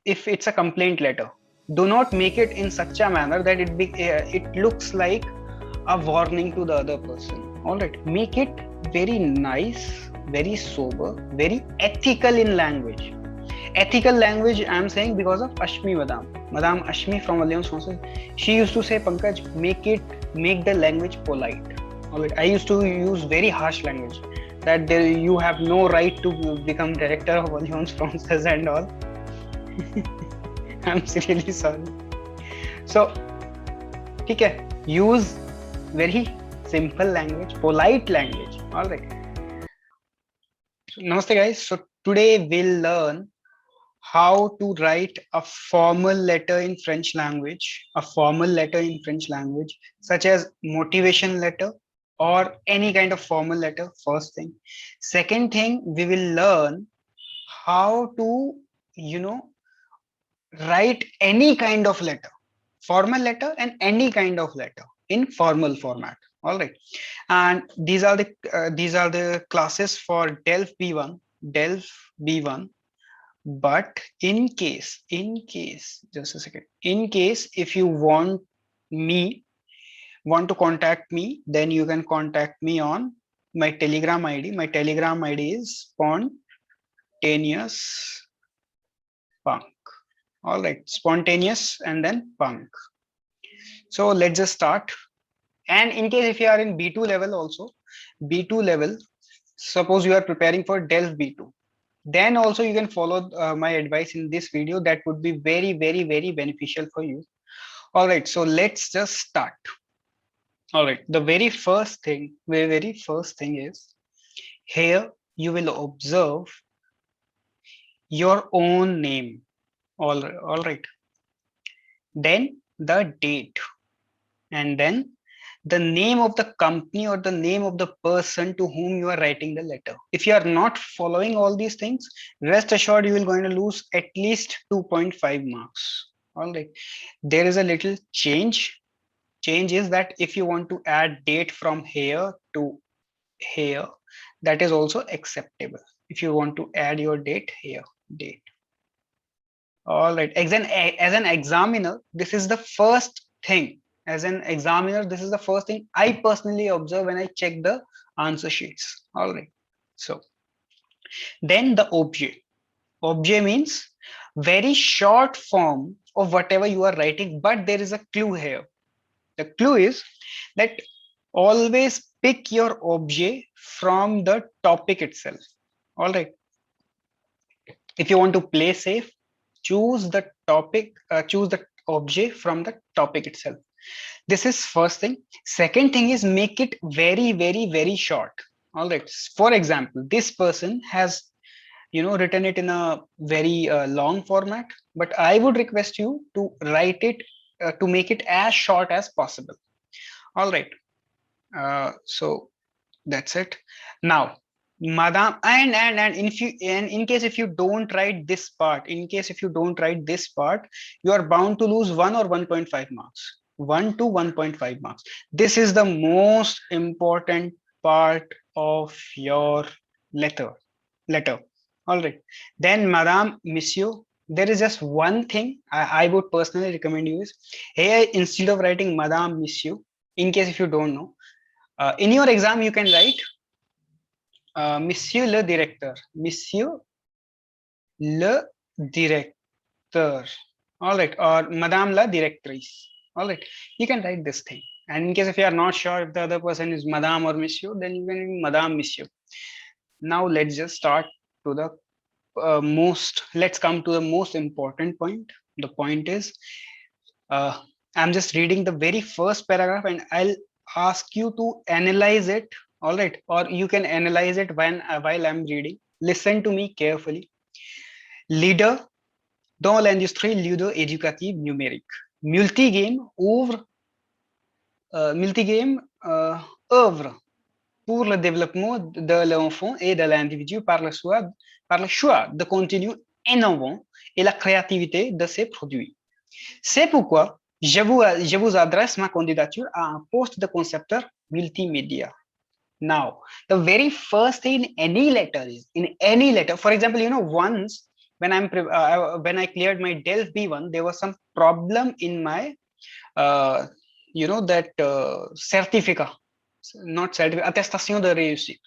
if it's a complaint letter, do not make it in such a manner that it looks like a warning to the other person. All right, make it very nice, very sober, very ethical in language. Ethical language I'm saying because of Ashmi Madam Ashmi from Alliance Council. She used to say, Pankaj, make the language polite. All right, I used to use very harsh language that you have no right to become director of Alliance Francaise and all. I'm really sorry. So, ठीक है, use very simple language, polite language. All right. So, namaste guys. So today we'll learn how to write a formal letter in French language, such as motivation letter or any kind of formal letter. First thing. Second thing, we will learn how to, write any kind of letter, formal letter and any kind of letter in formal format. All right, and these are the classes for delf b1. But in case, just a second, in case if you want to contact me, then you can contact me on my Telegram ID. My Telegram ID is spontaneous punk. All right, spontaneous and then punk. So let's just start. And in case if you are in B2 level also, B2 level, suppose you are preparing for delf b2, then also you can follow my advice in this video. That would be very, very, very beneficial for you. All right, so let's just start. All right, the very first thing is, here you will observe your own name. All right, then the date, and then the name of the company or the name of the person to whom you are writing the letter. If you are not following all these things, rest assured you will going to lose at least 2.5 marks. All right, there is a little change. Change is that if you want to add date from here to here, that is also acceptable. If you want to add your date here, date. All right, as an examiner, this is the first thing. As an examiner, this is the first thing I personally observe when I check the answer sheets. All right, so then the objet. Objet means very short form of whatever you are writing, but there is a clue here. The clue is that always pick your objet from the topic itself. All right, if you want to play safe, choose the topic, choose the objet from the topic itself. This is first thing. Second thing is, make it very, very, very short. All right, for example, this person has written it in a very long format, but I would request you to write it to make it as short as possible. All right, so that's it. Now, madam, and in case if you don't write this part, you are bound to lose 1 or 1.5 marks. 1 to 1.5 marks. This is the most important part of your letter. All right, then madam, monsieur, there is just one thing I would personally recommend you is, here instead of writing madam, monsieur, in case if you don't know, in your exam you can write monsieur le directeur, all right, or madame la directrice. All right, you can write this thing, and in case if you are not sure if the other person is madame or monsieur, then you can madame, monsieur. Now let's just start to the let's come to the most important point. The point is, I'm just reading the very first paragraph and I'll ask you to analyze it. All right, or you can analyze it while I'm reading. Listen to me carefully. Leader dans l'industrie ludo-éducative numérique. Multigame œuvre pour le développement de l'enfant et de l'individu par le choix de contenus innovants et la créativité de ses produits. C'est pourquoi je vous adresse ma candidature à un poste de concepteur multimédia. Now, the very first thing in any letter, for example, once when I cleared my Delft B1, there was some problem in my uh, that certificate, not certificate, attestation de réussite.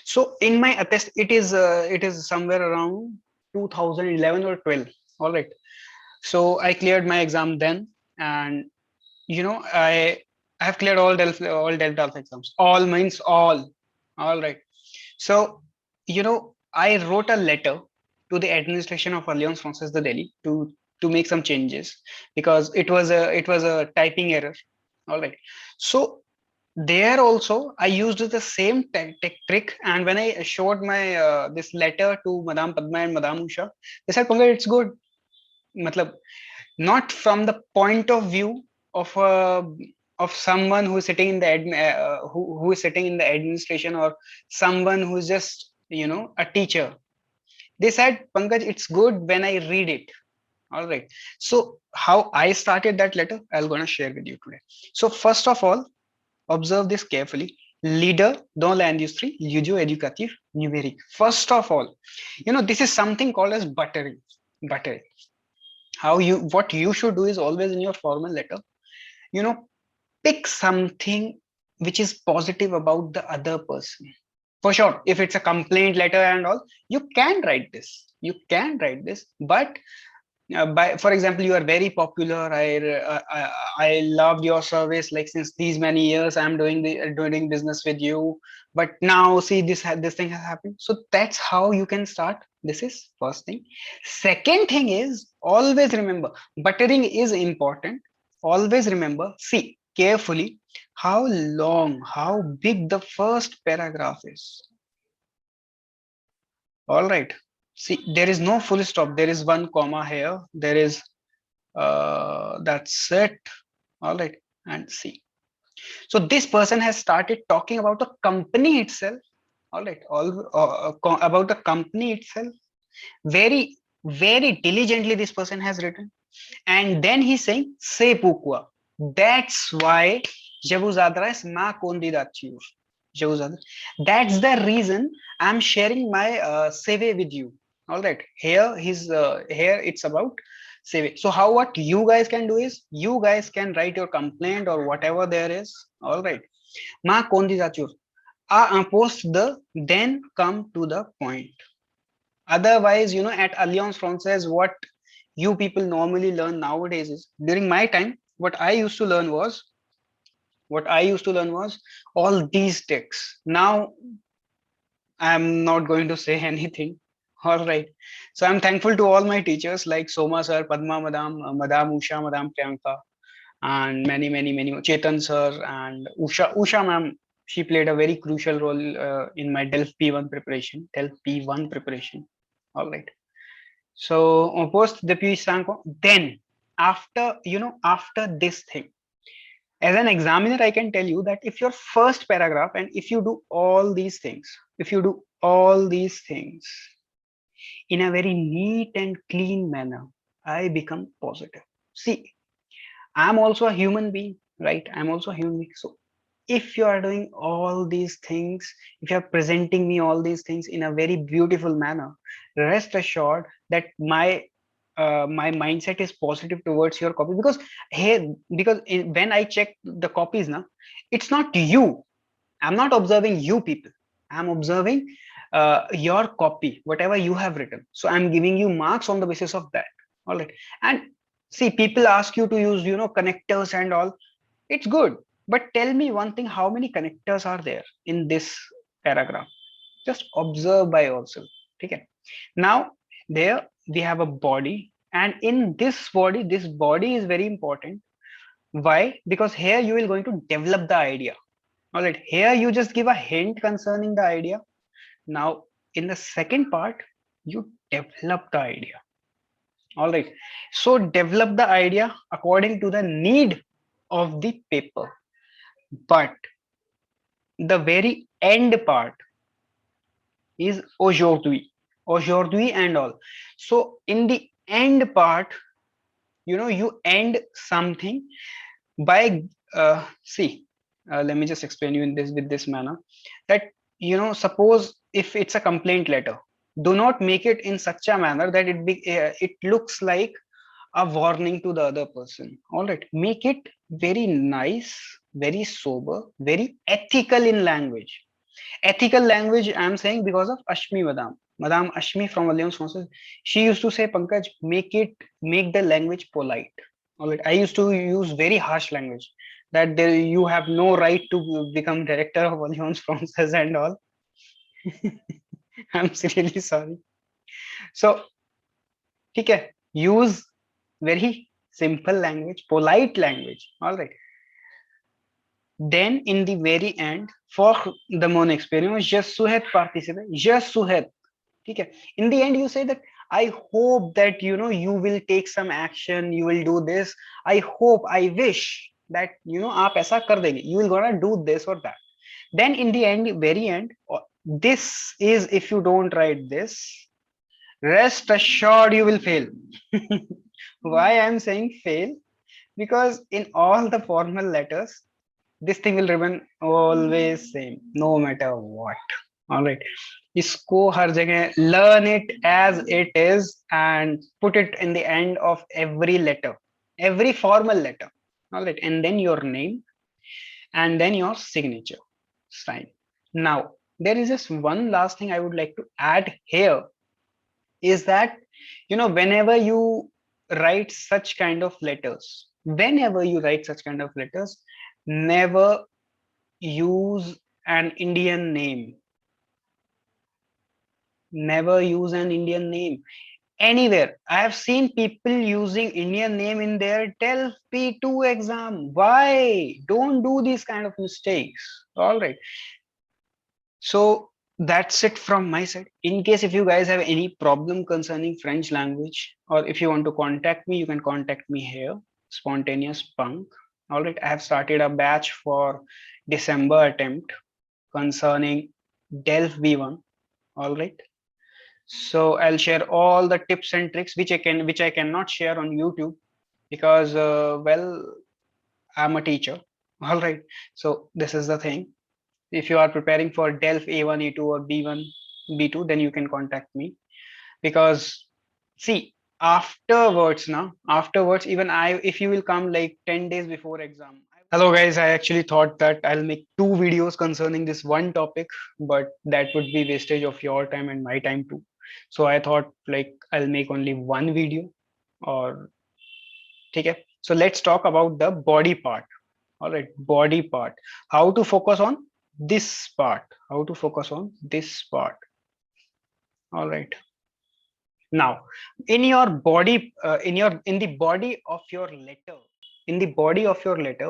So in my attest, it is somewhere around 2011 or 12. All right. So I cleared my exam then, and I have cleared all Delft Alpha exams. All means all. All right. So I wrote a letter to the administration of Alliance Francaise de Delhi to make some changes because it was a typing error. All right. So there also I used the same tech trick, and when I showed my this letter to Madame Padma and Madame Usha, they said, "Pankaj, it's good." Matlab, not from the point of view of someone who is sitting in the who is sitting in the administration, or someone who is just a teacher. They said, Pankaj, it's good when I read it. All right. So how I started that letter, I'm gonna share with you today. So first of all, observe this carefully. Leader dans l'industrie ludio-éducative numérique. First of all, this is something called as buttering. Buttering. What you should do is always in your formal letter, you know, pick something which is positive about the other person. For sure, if it's a complaint letter and all, you can write this. You can write this, but by for example, you are very popular. I loved your service, like since these many years I'm doing business with you, but now see this thing has happened. So that's how you can start. This is first thing. Second thing is, always remember, buttering is important. Always remember, see carefully how long, how big the first paragraph is. All right. See, there is no full stop. There is one comma here. There is that's it. All right. And see. So this person has started talking about the company itself. All right. About the company itself. Very, very diligently this person has written. And then he's saying, "Se pourquoi." That's why Jevuzadras ma kondidatiu. Jevuzadras. That's the reason I'm sharing my CV with you. All right. Here it's about CV. So how what you guys can do is you guys can write your complaint or whatever there is. All right. Ma kondidatiu. Post the then come to the point. Otherwise, at Alliance Francaise, what you people normally learn nowadays is, during my time, what I used to learn was all these texts. Now I'm not going to say anything. All right. So I'm thankful to all my teachers like Soma sir, Padma madam, Madam Usha, Madam Priyanka, and many, many, many more. Chetan sir and Usha ma'am. She played a very crucial role in my Delft P1 preparation. Delft P1 preparation. All right. So post the Sanko, then after this thing, as an examiner, I can tell you that if your first paragraph, and if you do all these things, if you do all these things in a very neat and clean manner, I become positive. See, I'm also a human being, right? I'm also a human being. So if you are doing all these things, if you are presenting me all these things in a very beautiful manner, rest assured that my mindset is positive towards your copy. Because hey, when I check the copies now, it's not you. I'm not observing you people. I'm observing your copy, whatever you have written. So I'm giving you marks on the basis of that. All right. And see, people ask you to use connectors and all. It's good, but tell me one thing: how many connectors are there in this paragraph? Just observe by yourself. Okay. Now there we have a body, and in this body is very important. Why? Because here you will going to develop the idea. All right. Here you just give a hint concerning the idea. Now in the second part, you develop the idea. All right. So develop the idea according to the need of the paper. But the very end part is aujourd'hui and all. So in the end part, you end something by see. Let me just explain you in this with this manner that suppose if it's a complaint letter. Do not make it in such a manner that it looks like a warning to the other person. All right, make it very nice, very sober, very ethical in language. Ethical language, I'm saying because of Ashmi Madam Ashmi from Alliance Sponsors. She used to say, Pankaj, make the language polite. All right, I used to use very harsh language that you have no right to become director of Alliance Sponsors and all. I'm really sorry. So, okay, use very simple language, polite language. All right. Then in the very end, for the mon experience, just Suhet participate, just Suhet. Okay. In the end, you say that I hope that you will take some action, you will do this. I hope, I wish that आप ऐसा कर देंगे. You will gonna do this or that. Then in the end, very end, this is if you don't write this, rest assured you will fail. Why I'm saying fail? Because in all the formal letters, this thing will remain always same, no matter what. All right. इसको हर जगह learn it as it is and put it in the end of every letter, every formal letter. All right. And then your name and then your signature sign. Now, there is just one last thing I would like to add here is that, whenever you write such kind of letters, never use an Indian name. Never use an Indian name anywhere. I have seen people using Indian name in their TELF P2 exam. Why? Don't do these kind of mistakes. All right. So that's it from my side. In case if you guys have any problem concerning French language, or if you want to contact me, you can contact me here, Spontaneous Punk. All right. I have started a batch for December attempt concerning Delph V1. All right. So I'll share all the tips and tricks which I cannot share on YouTube because I'm a teacher. All right. So this is the thing. If you are preparing for Delph A1, A2 or B1, B2, then you can contact me because see afterwards even if you will come like 10 days before exam. Hello guys, I actually thought that I'll make two videos concerning this one topic, but that would be wastage of your time and my time too. So I thought like I'll make only one video or okay. So let's talk about the body part. All right, body part. How to focus on this part. How to focus on this part. All right. Now, in your body, in the body of your letter,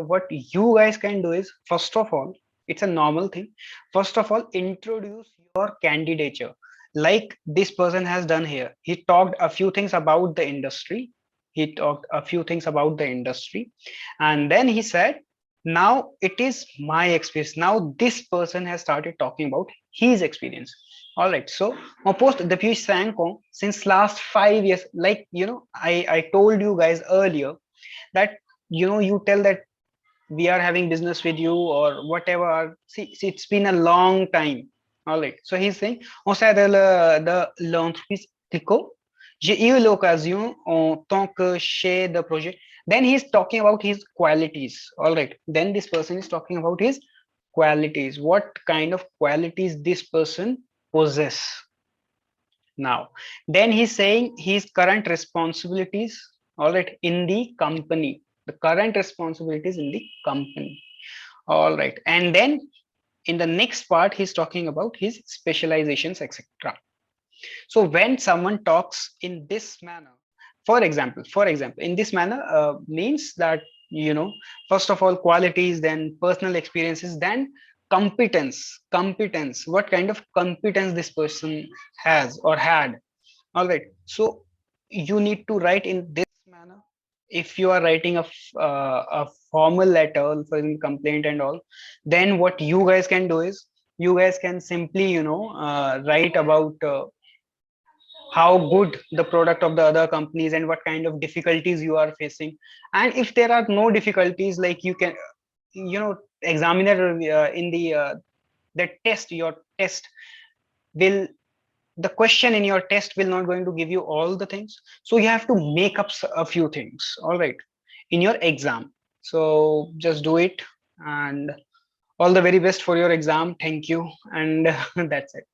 what you guys can do is first of all, it's a normal thing. First of all, introduce your candidature. Like this person has done here. He talked a few things about the industry. And then he said, now it is my experience. Now this person has started talking about his experience. All right. So post the Piyush Sankong since last 5 years, like I told you guys earlier that you tell that we are having business with you or whatever. See, it's been a long time. All right. So he's saying, on sait de l'entreprise Clico, j'ai eu l'occasion en tant que chef de projet. Then he's talking about his qualities. All right. Then this person is talking about his qualities. What kind of qualities this person possess. Now, then he's saying his current responsibilities, all right, in the company, the current responsibilities in the company. All right. And then in the next part, he's talking about his specializations, etc. So when someone talks in this manner, for example, in this manner means that, first of all, qualities, then personal experiences, then competence, what kind of competence this person has or had. All right. So you need to write in this manner. If you are writing a formal letter for complaint and all, then what you guys can do is you guys can simply write about how good the product of the other companies and what kind of difficulties you are facing. And if there are no difficulties, like you can examiner in the test, your test will the question in your test will not going to give you all the things, so you have to make up a few things, all right, in your exam. So just do it, and all the very best for your exam. Thank you, and that's it.